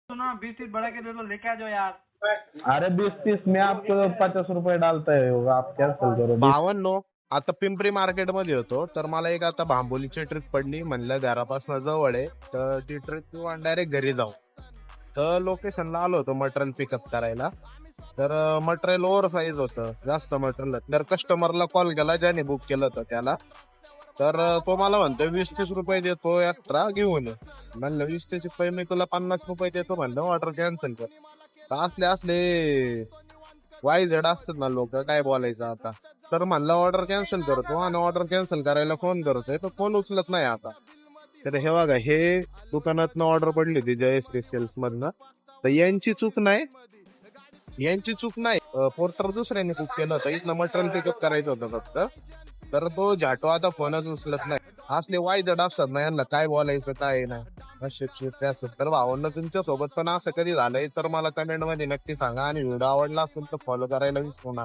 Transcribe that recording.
तो ना 20-30 बढ़ा के दे दो, लेके आ जाओ यार। अरे 20-30 में आपको 50 रुपये डालता है होगा, आप कैंसिल करो 20। 52 आता पिंपरी मार्केट मध्ये होतो तर मला एक आता भांबोलीची ट्रिप पडली, म्हणलं घरापासून जवळ आहे तर ती ट्रिप किंवा डायरेक्ट घरी जाऊ. तर लोकेशनला आलो होतो मटेरियल पिकअप करायला. तर मटेरियल ओव्हर साईज होतं, जास्त मटेरियल. तर कस्टमरला कॉल केला ज्याने बुक केलं होतं त्याला. तर तो मला म्हणतो 20-30 रुपये देतो एक्स्ट्रा घेऊन ये. म्हणलं 20-30 रुपये मी तुला 50 रुपये देतो, म्हणलं ऑर्डर कॅन्सल कर. तर असले वाईझेड असतात ना लोक, काय बोलायचं आता. तर म्हणलं ऑर्डर कॅन्सल करतो आणि ऑर्डर कॅन्सल करायला फोन करतोय तर फोन उचलत नाही आता. तर हे बघा, हे दुकानातनं ऑर्डर पडली होती जय स्पेशल्स मधनं. तर यांची चूक नाही, पोर्टर दुसऱ्याने बुक केलं होतं, इथनं मटेरियल पिकअप करायचं होतं फक्त. तर तो झाटो आता फोनच उचलत नाही. असले वाईजड असतात ना, यांना काय बोलायचं काय नाही असे असतात. तर भावांना तुमच्या सोबत पण असं कधी झालंय तर मला कमेंट मध्ये नक्की सांगा, आणि व्हिडिओ आवडला असेल तर फॉलो करायला विसरू नका.